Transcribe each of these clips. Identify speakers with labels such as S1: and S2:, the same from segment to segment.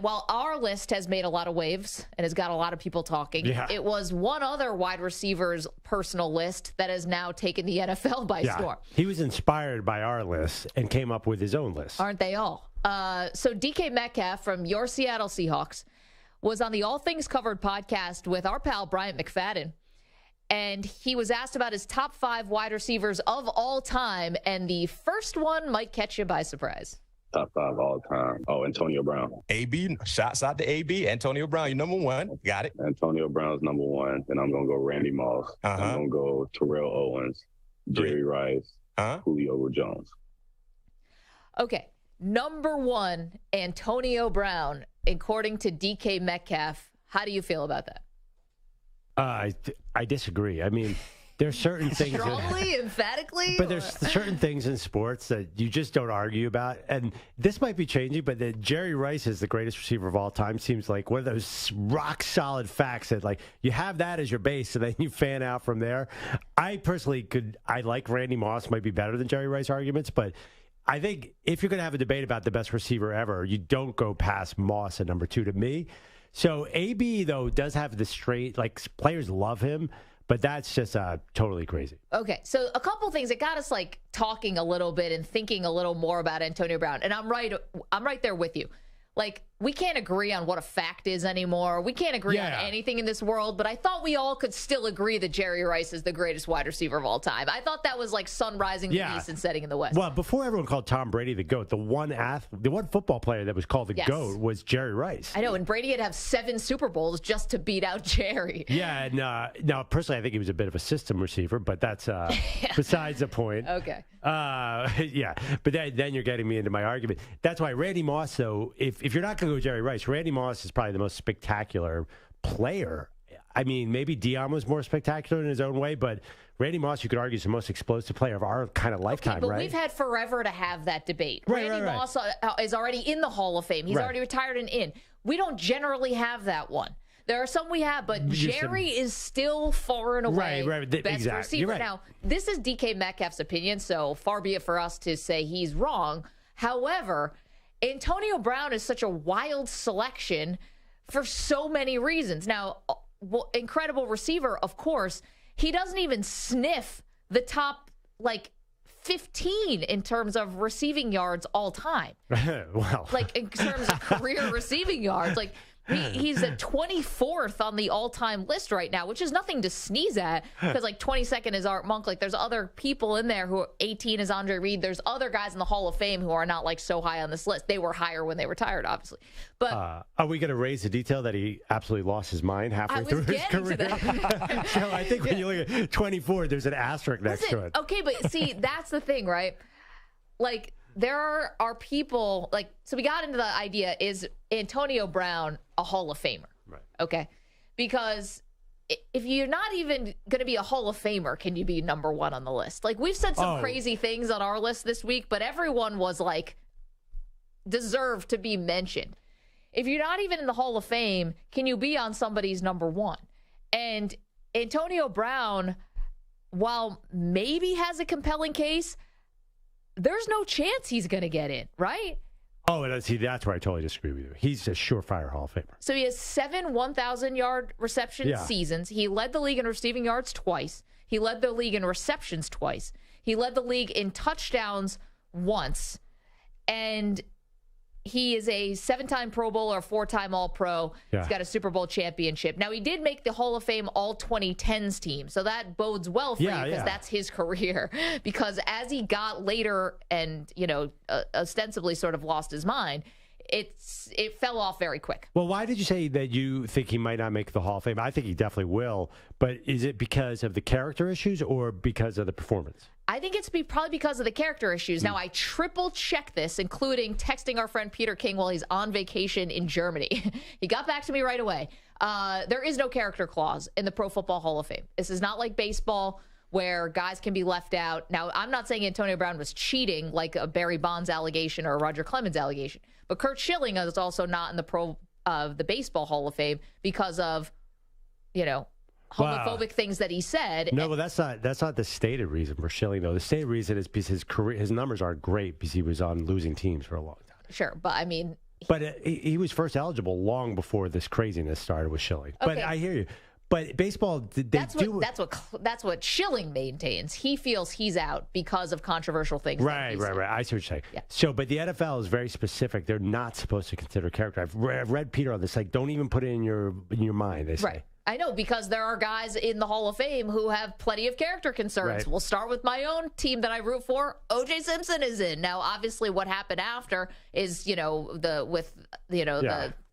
S1: While our list has made a lot of waves and has got a lot of people talking, it was one other wide receiver's personal list that has now taken the NFL by storm.
S2: He was inspired by our list and came up with his own list.
S1: Aren't they all? So DK Metcalf from your Seattle Seahawks was on the All Things Covered podcast with our pal Bryant McFadden. And he was asked about his top 5 wide receivers of all time. And the first one might catch you by surprise.
S3: Top 5 all time. Oh, Antonio Brown.
S4: AB, shots out to AB. Antonio Brown, you're number 1. Got it.
S3: Antonio Brown's number 1. Then I'm going to go Randy Moss. I'm going to go Terrell Owens, Jerry Rice, Julio Jones.
S1: Okay. Number 1, Antonio Brown, according to DK Metcalf. How do you feel about that?
S2: I disagree. I mean, there's certain things
S1: strongly, emphatically,
S2: but there's certain things in sports that you just don't argue about. And this might be changing, but that Jerry Rice is the greatest receiver of all time seems like one of those rock solid facts that like you have that as your base, and then you fan out from there. I personally I like Randy Moss might be better than Jerry Rice arguments, but I think if you're going to have a debate about the best receiver ever, you don't go past Moss at number 2 to me. So AB, though, does have the straight, like, players love him, but that's just totally crazy.
S1: Okay, so a couple things that got us, like, talking a little bit and thinking a little more about Antonio Brown. And I'm right there with you. Like, we can't agree on what a fact is anymore. We can't agree on anything in this world, but I thought we all could still agree that Jerry Rice is the greatest wide receiver of all time. I thought that was like sun rising the east and setting in the west.
S2: Well, before everyone called Tom Brady the GOAT, the one football player that was called the GOAT was Jerry Rice.
S1: I know, and Brady had to have 7 Super Bowls just to beat out Jerry.
S2: Yeah, and now, personally, I think he was a bit of a system receiver, but that's besides the point.
S1: Okay.
S2: But then you're getting me into my argument. That's why Randy Moss, though, if you're not going to go Jerry Rice, Randy Moss is probably the most spectacular player. I mean, maybe Dion was more spectacular in his own way, but Randy Moss, you could argue, is the most explosive player of our kind of lifetime,
S1: but we've had forever to have that debate. Randy Moss is already in the Hall of Fame. He's already retired and in. We don't generally have that one. There are some we have, but Jerry is still far and away best receiver. Now, this is DK Metcalf's opinion, so far be it for us to say he's wrong. However, Antonio Brown is such a wild selection for so many reasons. Now, incredible receiver, of course. He doesn't even sniff the top, 15 in terms of receiving yards all time.
S2: Well.
S1: In terms of career receiving yards. He's at 24th on the all-time list right now, which is nothing to sneeze at because, 22nd is Art Monk. There's other people in there who 18 is Andre Reed. There's other guys in the Hall of Fame who are not, so high on this list. They were higher when they retired, obviously. But
S2: are we going to raise the detail that he absolutely lost his mind halfway through his career? So I think when you look at 24, there's an asterisk next to it.
S1: Okay, but see, that's the thing, right? There are people, so we got into the idea, is Antonio Brown a Hall of Famer?
S2: Right.
S1: Okay. Because if you're not even going to be a Hall of Famer, can you be number 1 on the list? We've said some crazy things on our list this week, but everyone was deserved to be mentioned. If you're not even in the Hall of Fame, can you be on somebody's number 1? And Antonio Brown, while maybe has a compelling case, there's no chance he's going to get in, right?
S2: Oh, see, that's where I totally disagree with you. He's a surefire Hall of Famer.
S1: So he has 7 1,000-yard reception seasons. He led the league in receiving yards twice. He led the league in receptions twice. He led the league in touchdowns once. And he is a 7-time Pro Bowler, a 4-time All-Pro. Yeah. He's got a Super Bowl championship. Now, he did make the Hall of Fame All-2010s team, so that bodes well for you because that's his career. Because as he got later and, ostensibly sort of lost his mind, it fell off very quick.
S2: Well, why did you say that you think he might not make the Hall of Fame? I think he definitely will, but is it because of the character issues or because of the performance?
S1: I think it's probably because of the character issues. Now, I triple-checked this, including texting our friend Peter King while he's on vacation in Germany. He got back to me right away. There is no character clause in the Pro Football Hall of Fame. This is not like baseball where guys can be left out. Now, I'm not saying Antonio Brown was cheating like a Barry Bonds allegation or a Roger Clemens allegation, but Curt Schilling is also not in the Baseball Hall of Fame because of, homophobic things that he said.
S2: No, well, that's not the stated reason for Schilling, though. The stated reason is because his numbers aren't great because he was on losing teams for a long time.
S1: Sure, but I mean,
S2: But he was first eligible long before this craziness started with Schilling. Okay. But I hear you. But baseball, that's
S1: what Schilling maintains. He feels he's out because of controversial things.
S2: Right. I see what you're saying. Yeah. So, but the NFL is very specific. They're not supposed to consider character. I've read Peter on this. Like, don't even put it in your mind. They say.
S1: Right. I know, because there are guys in the Hall of Fame who have plenty of character concerns. Right. We'll start with my own team that I root for. O.J. Simpson is in. Now, obviously, what happened after is, the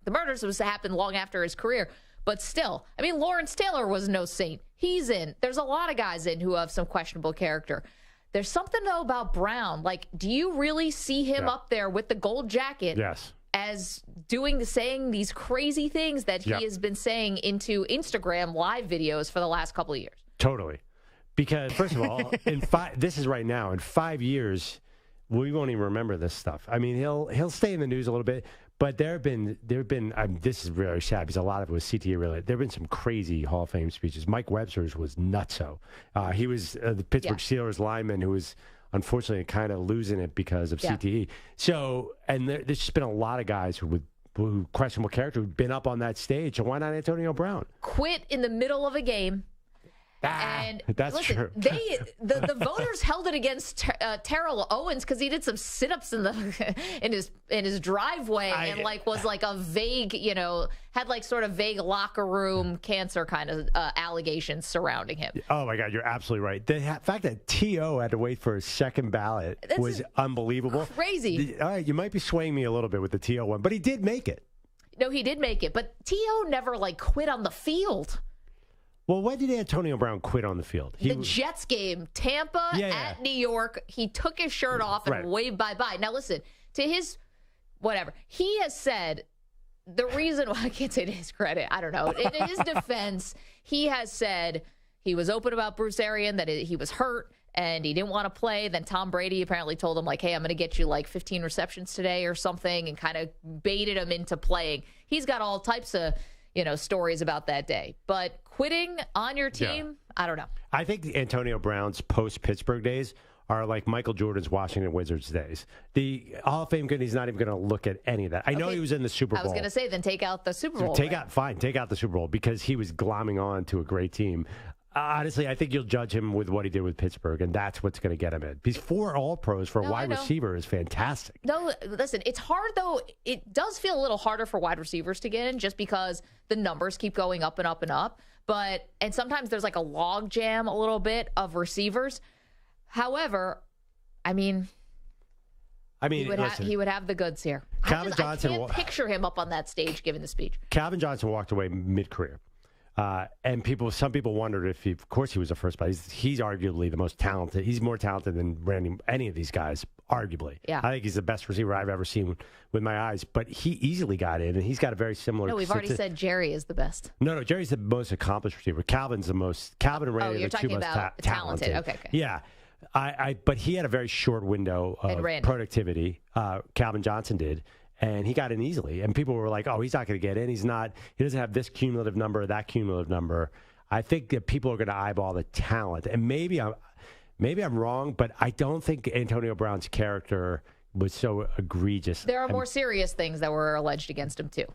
S1: murders was happened long after his career. But still, I mean, Lawrence Taylor was no saint. He's in. There's a lot of guys in who have some questionable character. There's something, though, about Brown. Like, do you really see him up there with the gold jacket?
S2: Yes.
S1: As saying these crazy things that he has been saying into Instagram live videos for the last couple of years?
S2: Totally. Because, first of all, this is right now. In 5 years, we won't even remember this stuff. I mean, he'll stay in the news a little bit. But there have been. This is really sad because a lot of it was CTE related. There have been some crazy Hall of Fame speeches. Mike Webster's was nutso. He was the Pittsburgh Steelers lineman who was unfortunately kind of losing it because of CTE. So, and there's just been a lot of guys who questionable character who've been up on that stage. And why not Antonio Brown?
S1: Quit in the middle of a game. And
S2: that's
S1: listen,
S2: true.
S1: The voters held it against Terrell Owens because he did some sit-ups in his driveway and was like a vague, had like sort of vague locker room cancer kind of allegations surrounding him.
S2: Oh my God, you're absolutely right. The fact that T.O. had to wait for his second ballot was unbelievable.
S1: Crazy.
S2: All right, you might be swaying me a little bit with the T.O. one, but he did make it.
S1: No, he did make it, but T.O. never quit on the field.
S2: Well, when did Antonio Brown quit on the field?
S1: The Jets game, Tampa at New York. He took his shirt off and waved bye-bye. Now, listen, to his whatever. He has said the reason why I can't say to his credit, I don't know. In his defense, he has said he was open about Bruce Arians, that he was hurt and he didn't want to play. Then Tom Brady apparently told him, hey, I'm going to get you 15 receptions today or something, and kind of baited him into playing. He's got all types of stories about that day. But quitting on your team, I don't know.
S2: I think Antonio Brown's post-Pittsburgh days are like Michael Jordan's Washington Wizards days. The Hall of Fame, he's not even going to look at any of that. I know he was in the Super Bowl.
S1: I was going to say, then take out the Super Bowl.
S2: Take out the Super Bowl because he was glomming on to a great team. Honestly, I think you'll judge him with what he did with Pittsburgh, and that's what's going to get him in. He's 4 All-Pros for a wide receiver is fantastic.
S1: No, listen, it's hard, though. It does feel a little harder for wide receivers to get in just because the numbers keep going up and up and up. And sometimes there's a log jam a little bit of receivers. However, he would have the goods here.
S2: Calvin Johnson,
S1: I can't picture him up on that stage giving the speech.
S2: Calvin Johnson walked away mid-career. And some people wondered if of course he was the first, but he's arguably the most talented. He's more talented than any of these guys, arguably.
S1: Yeah.
S2: I think he's the best receiver I've ever seen with my eyes, but he easily got in, and he's got a very similar.
S1: No, we've already said Jerry is the best.
S2: No, Jerry's the most accomplished receiver. Calvin and Randy are the two most talented.
S1: Okay.
S2: Yeah. But he had a very short window of productivity. Calvin Johnson did. And he got in easily. And people were like, oh, he's not going to get in. He doesn't have this cumulative number, that cumulative number. I think that people are going to eyeball the talent. And maybe I'm wrong, but I don't think Antonio Brown's character was so egregious.
S1: There are more serious things that were alleged against him, too.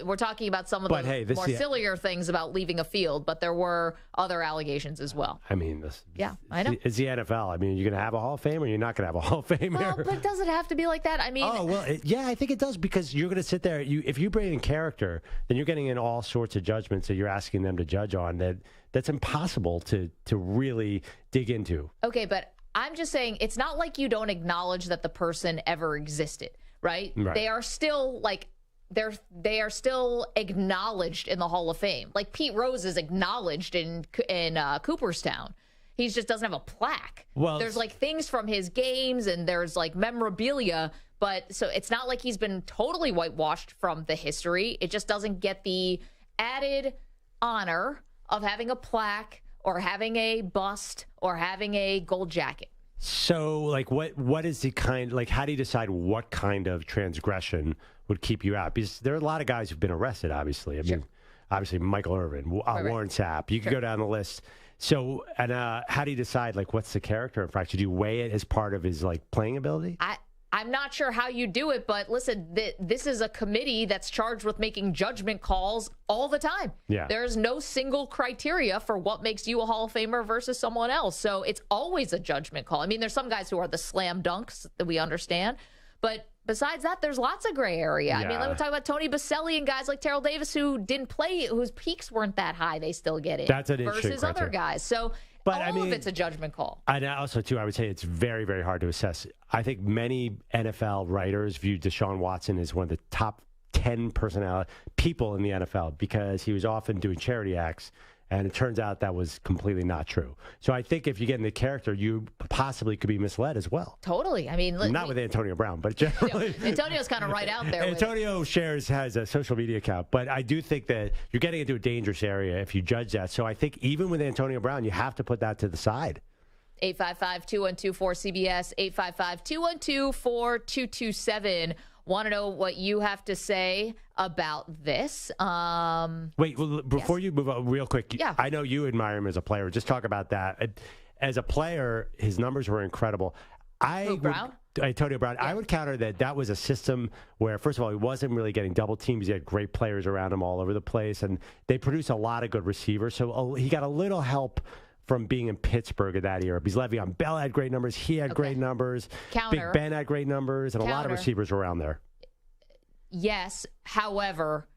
S1: We're talking about some of the more sillier things about leaving a field, but there were other allegations as well.
S2: I know. It's the NFL. You're going to have a Hall of Fame or you're not going to have a Hall of Fame here.
S1: But does it have to be like that?
S2: I think it does because you're going to sit there. If you bring in character, then you're getting in all sorts of judgments that you're asking them to judge on that's impossible to really dig into.
S1: Okay, but I'm just saying it's not like you don't acknowledge that the person ever existed, right? They are still they are still acknowledged in the Hall of Fame. Pete Rose is acknowledged in Cooperstown. He just doesn't have a plaque. Well, there's things from his games and there's memorabilia, but so it's not like he's been totally whitewashed from the history. It just doesn't get the added honor of having a plaque or having a bust or having a gold jacket.
S2: So, what is the kind, how do you decide what kind of transgression would keep you out? Because there are a lot of guys who've been arrested, obviously. Obviously, Michael Irvin, Warren Sapp. You can go down the list. So, and how do you decide, what's the character infraction? Do you weigh it as part of his, playing ability?
S1: I'm not sure how you do it, but listen, this is a committee that's charged with making judgment calls all the time.
S2: Yeah.
S1: There's no single criteria for what makes you a Hall of Famer versus someone else. So it's always a judgment call. I mean, there's some guys who are the slam dunks that we understand, but besides that, there's lots of gray area.
S2: Yeah.
S1: I mean, let me talk about Tony Baselli and guys like Terrell Davis who didn't play, whose peaks weren't that high. They still get in.
S2: That's an interesting
S1: versus other guys. So all of it's a judgment call.
S2: And also, too, I would say it's very, very hard to assess. I think many NFL writers view Deshaun Watson as one of the top 10 people in the NFL because he was often doing charity acts. And it turns out that was completely not true. So I think if you get in the character, you possibly could be misled as well.
S1: Totally. I mean,
S2: not with Antonio Brown, but generally.
S1: Antonio's kind of right out there.
S2: Antonio has a social media account, but I do think that you're getting into a dangerous area if you judge that. So I think even with Antonio Brown, you have to put that to the side.
S1: 855-212-4CBS, 855-212-4227. Want to know what you have to say about this?
S2: Wait, well, before you move on real quick, I know you admire him as a player. Just talk about that. As a player, his numbers were incredible. Antonio Brown? Yeah. I would counter that was a system where, first of all, he wasn't really getting double teams. He had great players around him all over the place, and they produced a lot of good receivers. So he got a little help from being in Pittsburgh at that era. Because Le'Veon Bell had great numbers. He had great numbers. Big Ben had great numbers. And a lot of receivers were around there.
S1: Yes. However,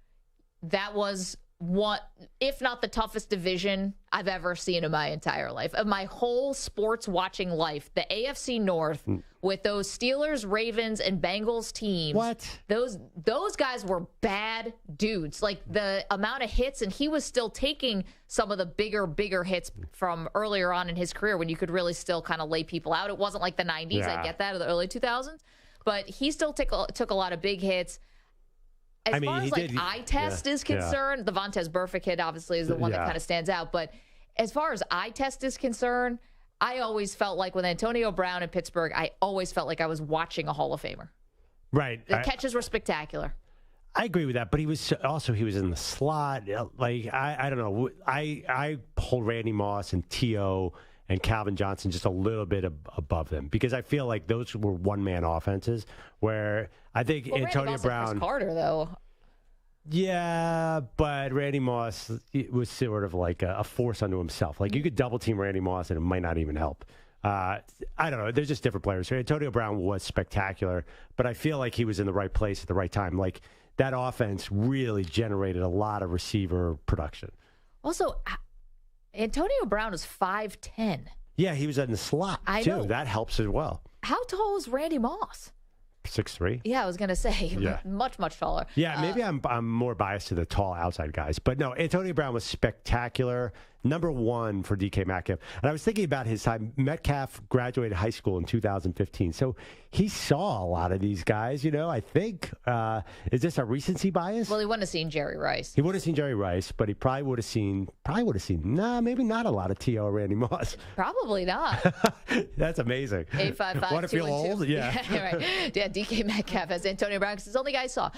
S1: that was one, if not the toughest division I've ever seen in my entire life. Of my whole sports watching life, the AFC North with those Steelers, Ravens, and Bengals teams.
S2: What?
S1: Those guys were bad dudes. Like the amount of hits, and he was still taking some of the bigger hits from earlier on in his career when you could really still kind of lay people out. It wasn't like the 90s. Yeah. I get that, or the early 2000s. But he still took a lot of big hits. As far as eye test is concerned, the Vontaze Burfict hit obviously is the one that kind of stands out. But as far as eye test is concerned, I always felt like with Antonio Brown in Pittsburgh, I always felt like I was watching a Hall of Famer.
S2: Right.
S1: The catches were spectacular.
S2: I agree with that, but he was in the slot. Like I don't know. I hold Randy Moss and T.O. and Calvin Johnson just a little bit above them because I feel like those were one-man offenses where I think Antonio Brown...
S1: Chris Carter, though.
S2: Yeah, but Randy Moss was sort of like a force unto himself. Like you could double-team Randy Moss and it might not even help. I don't know. There's just different players. Antonio Brown was spectacular, but I feel like he was in the right place at the right time. Like that offense really generated a lot of receiver production.
S1: Also, Antonio Brown is 5'10".
S2: Yeah, he was in the slot, too. Know. That helps as well.
S1: How tall is Randy Moss?
S2: 6'3".
S1: Yeah, I was going to say, much taller.
S2: Yeah, maybe I'm more biased to the tall outside guys. But no, Antonio Brown was spectacular. Number one for DK Metcalf. And I was thinking about his time. Metcalf graduated high school in 2015. So he saw a lot of these guys, I think. Is this a recency bias?
S1: Well, he wouldn't have seen Jerry Rice.
S2: He wouldn't have seen Jerry Rice, but he probably would have seen, maybe not a lot of T.O. or Randy Moss.
S1: Probably not.
S2: That's amazing.
S1: 855-212.
S2: Want to feel old? Yeah.
S1: Right. Yeah, DK Metcalf has Antonio Brown because it's the only guy I saw.